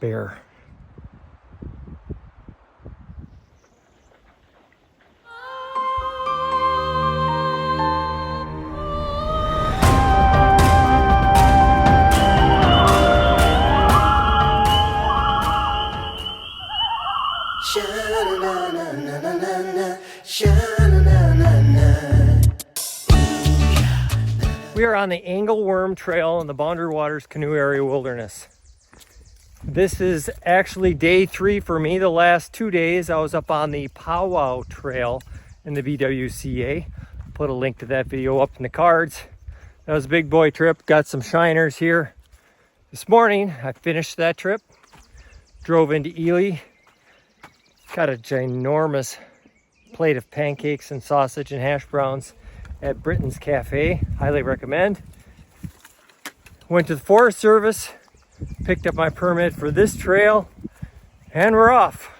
bear. We are on the Angleworm Trail in the Boundary Waters Canoe Area Wilderness. This is actually day 3 for me. The last 2 days I was up on the Powwow Trail in the BWCA. Put a link to that video up in the cards. That was a big boy trip. Got some shiners here. This morning I finished that trip. Drove into Ely. Got a ginormous plate of pancakes and sausage and hash browns at Britain's Cafe. Highly recommend. Went to the Forest Service, picked up my permit for this trail, and we're off.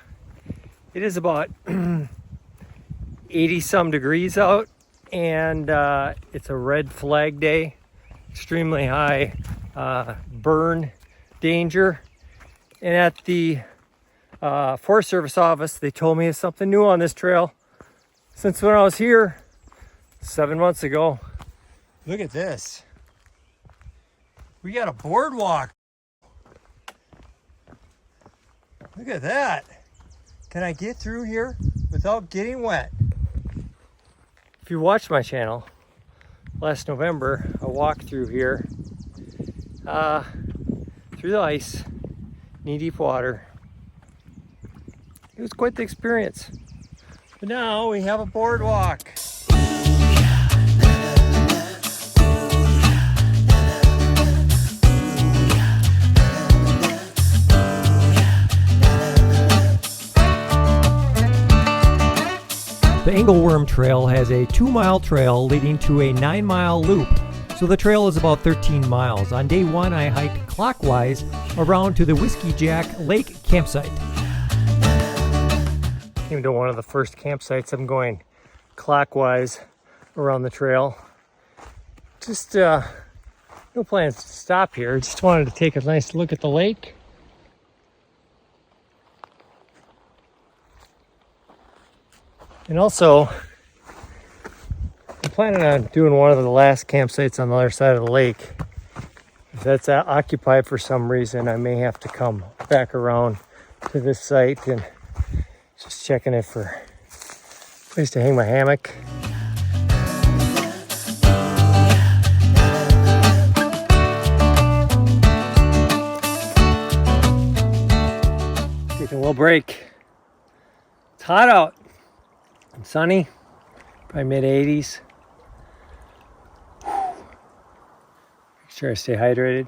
It is about 80 some degrees out, and it's a red flag day. Extremely high burn danger. And at the Forest Service office, they told me it's something new on this trail since when I was here 7 months ago. Look at this. We got a boardwalk. Look at that. Can I get through here without getting wet? If you watched my channel last November, I walked through here through the ice, knee-deep water. It was quite the experience. But now we have a boardwalk. The Angleworm Trail has a 2-mile trail leading to a 9-mile loop, so the trail is about 13 miles. On day 1, I hiked clockwise around to the Whiskey Jack Lake campsite. Came to one of the first campsites. I'm going clockwise around the trail. Just no plans to stop here. Just wanted to take a nice look at the lake. And also, I'm planning on doing one of the last campsites on the other side of the lake. If that's occupied for some reason, I may have to come back around to this site and just checking it for a place to hang my hammock. Taking a little break. It's hot out. And sunny, probably mid-80s. Make sure I stay hydrated.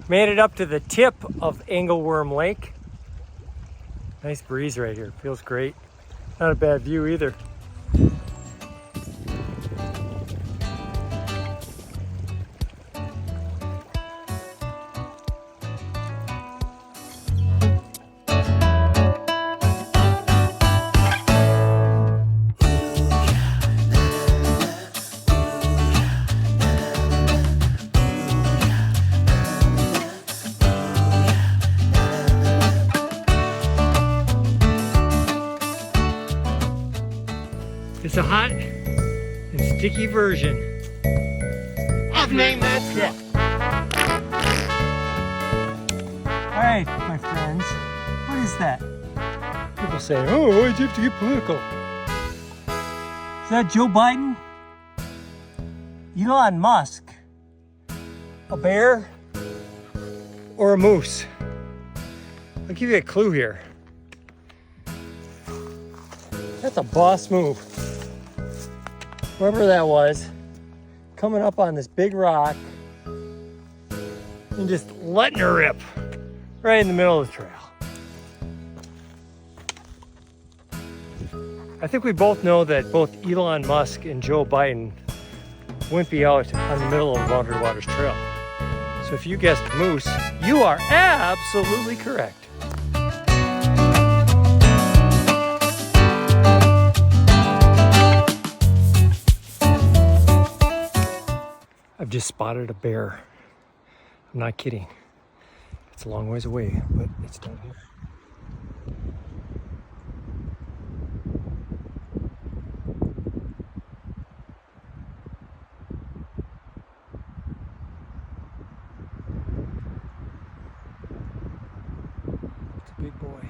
Made it up to the tip of Angleworm Lake. Nice breeze right here, feels great. Not a bad view either. It's a hot and sticky version of Name That Shit. Alright, my friends, what is that? People say, oh, why'd you have to get political? Is that Joe Biden? Elon Musk? A bear? Or a moose? I'll give you a clue here. That's a boss move. Whoever that was, coming up on this big rock and just letting her rip right in the middle of the trail. I think we both know that both Elon Musk and Joe Biden wouldn't be out on the middle of Boundary Waters Trail. So if you guessed moose, you are absolutely correct. I've just spotted a bear. I'm not kidding. It's a long ways away, but it's down here. It's a big boy.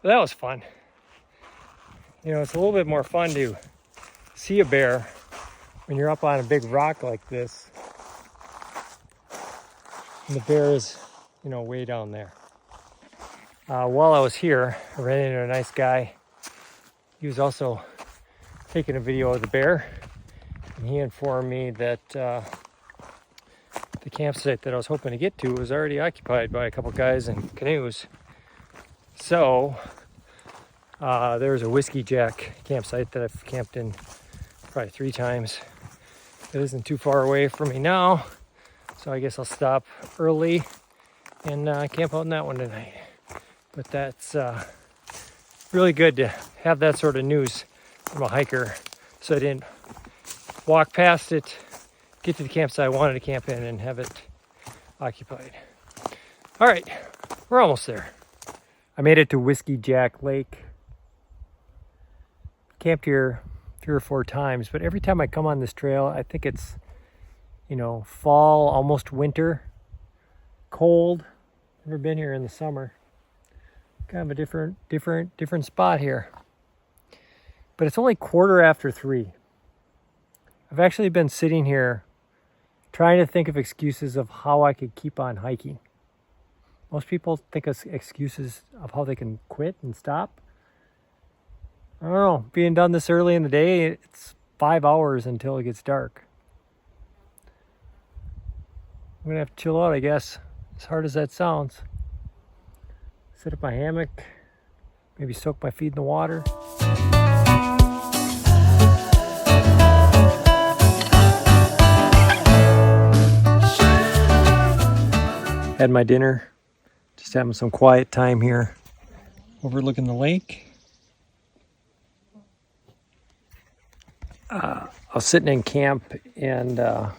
That was fun. You know, it's a little bit more fun to see a bear when you're up on a big rock like this. And the bear is, you know, way down there. While I was here, I ran into a nice guy. He was also taking a video of the bear. And he informed me that the campsite that I was hoping to get to was already occupied by a couple guys in canoes. So there's a Whiskey Jack campsite that I've camped in probably 3 times. It isn't too far away from me now, so I guess I'll stop early and camp out in that one tonight. But that's really good to have that sort of news from a hiker, so I didn't walk past it, get to the campsite I wanted to camp in, and have it occupied. All right, we're almost there. I made it to Whiskey Jack Lake. Camped here 3 or 4 times, but every time I come on this trail, I think it's, you know, fall, almost winter, cold. Never been here in the summer. Kind of a different spot here. But it's only 3:15. I've actually been sitting here trying to think of excuses of how I could keep on hiking. Most people think of excuses of how they can quit and stop. I don't know, being done this early in the day, it's 5 hours until it gets dark. I'm gonna have to chill out, I guess, as hard as that sounds. Set up my hammock, maybe soak my feet in the water. Had my dinner, just having some quiet time here, overlooking the lake. I was sitting in camp and a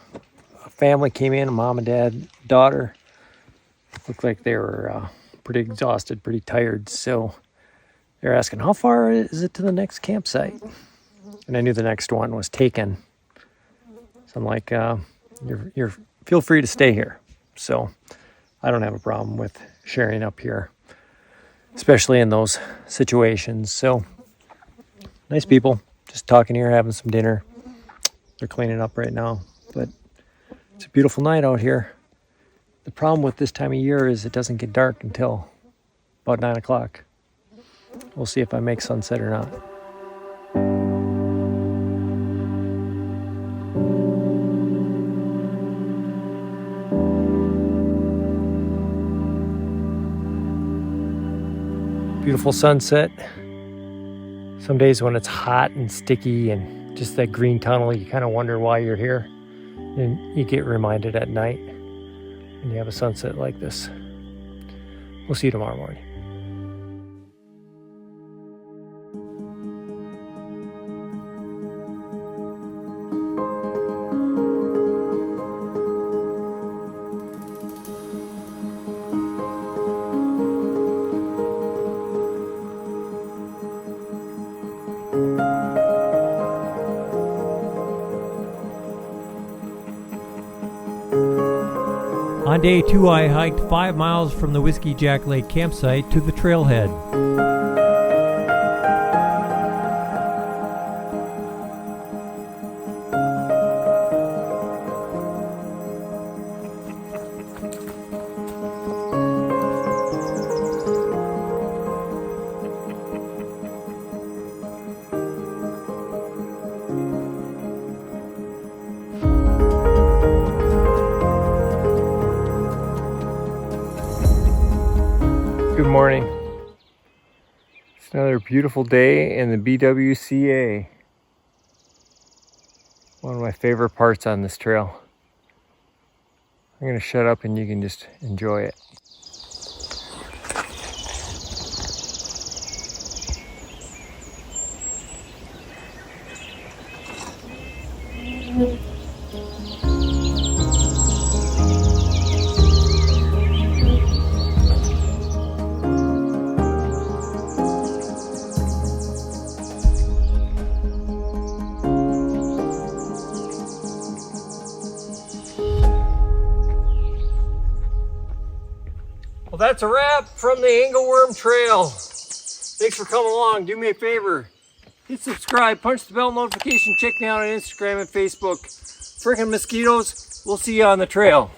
family came in, a mom and dad, daughter. Looked like they were pretty exhausted, pretty tired. So they're asking, how far is it to the next campsite? And I knew the next one was taken. So I'm like, you're feel free to stay here. So I don't have a problem with sharing up here, especially in those situations. So nice people. Just talking here, having some dinner. They're cleaning up right now, but it's a beautiful night out here. The problem with this time of year is it doesn't get dark until about 9 o'clock. We'll see if I make sunset or not. Beautiful sunset. Some days when it's hot and sticky and just that green tunnel, you kind of wonder why you're here. And you get reminded at night when you have a sunset like this. We'll see you tomorrow morning. On day 2, I hiked 5 miles from the Whiskey Jack Lake campsite to the trailhead. Good morning. It's Another beautiful day in the BWCA. One of my favorite parts on this trail. I'm going to shut up and you can just enjoy it. Well, that's a wrap from the Angleworm Trail. Thanks for coming along. Do me a favor. Hit subscribe, punch the bell notification, check me out on Instagram and Facebook. Freaking mosquitoes. We'll see you on the trail.